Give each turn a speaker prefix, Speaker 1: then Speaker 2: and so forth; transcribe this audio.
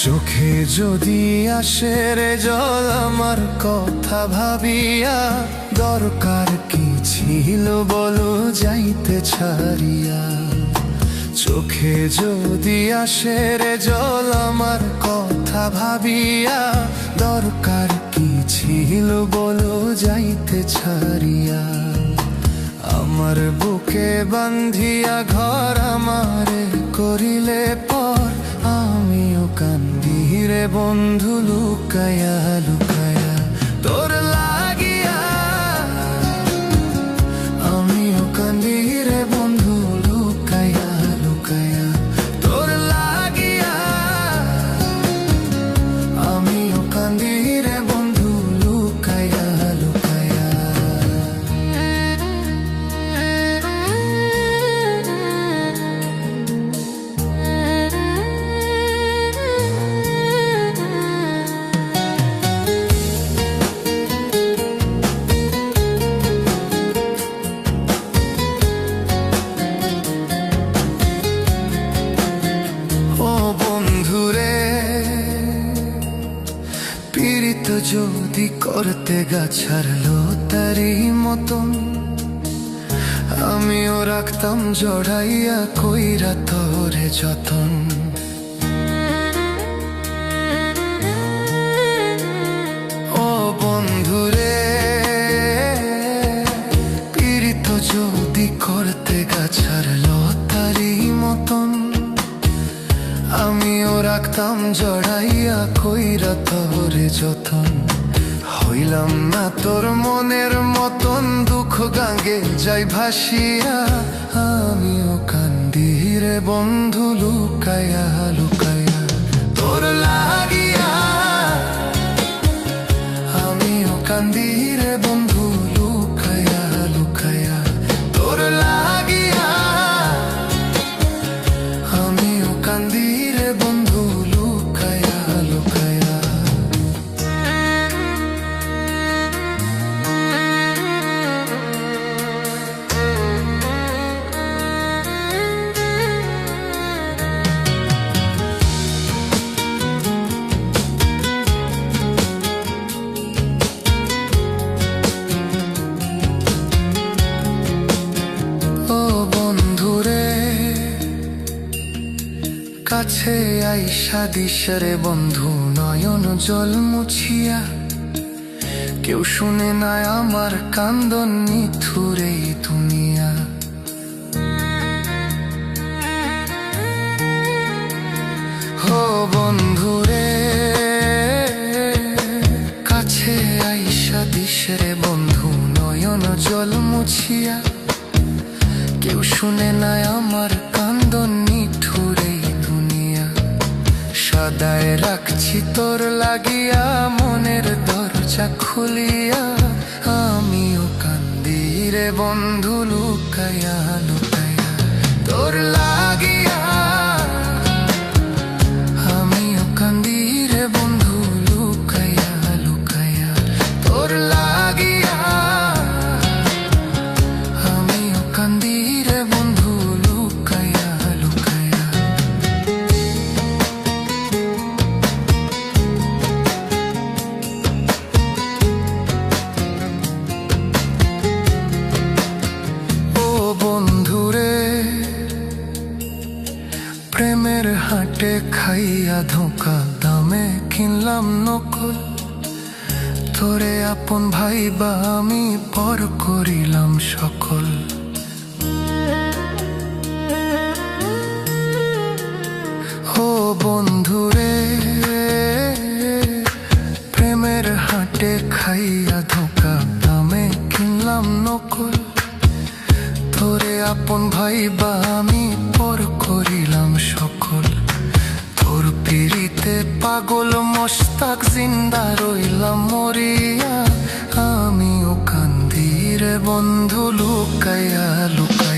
Speaker 1: চোখে যদি আসে রে জল আমার কথা ভাবিয়া, দরকার কি ছিল বলো যাইতে ছাড়িয়া। চোখে যদি আসে রে জল আমার কথা ভাবিয়া, দরকার কি ছিল বলো যাইতে ছাড়িয়া। আমার বুকে বান্ধিয়া ঘর আমারে করিলে পর, আমিও কান্দি রে বন্ধু লুকায়া লুকায়া তোর লাগিয়া। আমিও কান্দি রে বন্ধু লুকায়া লুকায়া তোর লাগিয়া। আমিও কান্দি রে বন্ধু লুকায়া লুকায়া। পীড়িত যদি করতে গাছারলো তারই মতন, আমিও রাখতাম জড়াইয়া কইরা তোরে যতন। ও বন্ধুরে পীড়িত যদি করতে গাছারলো তারই মতন, আমিও রাখতাম জড়াইয়া কইরা তোরে যতন। হইলাম না তোর মনের মতন দুঃখ গাঙ্গে যাই ভাসিয়া, আমিও কান্দি রে বন্ধু লুকায়া লুকায়া তোর লাগিয়া। আমিও কান্দি রে বন্ধু লুকায়া লুকায়া তোর লাগিয়া। আমিও কান্দি রে বন্ধু লুকায়া লুকায়া। কাছে আইসা দিশরে বন্ধু নয়ন জল মুছিয়া, কেউ শুনে না আমার কান্দন নিথুরে দুনিয়া। ও বন্ধুরে কাছে আইসা দিশরে বন্ধু নয়ন জল মুছিয়া, কেউ শুনে না আমার কান্দন নিঠুরে দুনিয়া। সদায় রাখছি তোর লাগিয়া মনের দরজা খুলিয়া, আমিও কান্দি রে বন্ধু লুকায়া লুকায়া তোর লাগিয়া। আমিও কান্দি রে বন্ধু লুকায়া লুকায়া তোর লাগিয়া। আমিও কান্দি রে বন্ধু লুকায়া লুকায়া। ও বন্ধুরে প্রেমের হাটে খাইয়া ধোঁকা দামে কিনলাম নকল, তোরে আপন ভাইবা আমি পর করিলাম সকল। ও বন্ধুরে প্রেমের হাটে খাইয়া ধোঁকা দামে কিনলাম নকল, তোরে আপন ভাইবা আমি পর করিলাম সকল। তোর পিড়িতে পাগল মস্তাক জিন্দা রইলাম মরিয়া, আমিও কান্দি রে বন্ধু লুকায়া লুকায়া।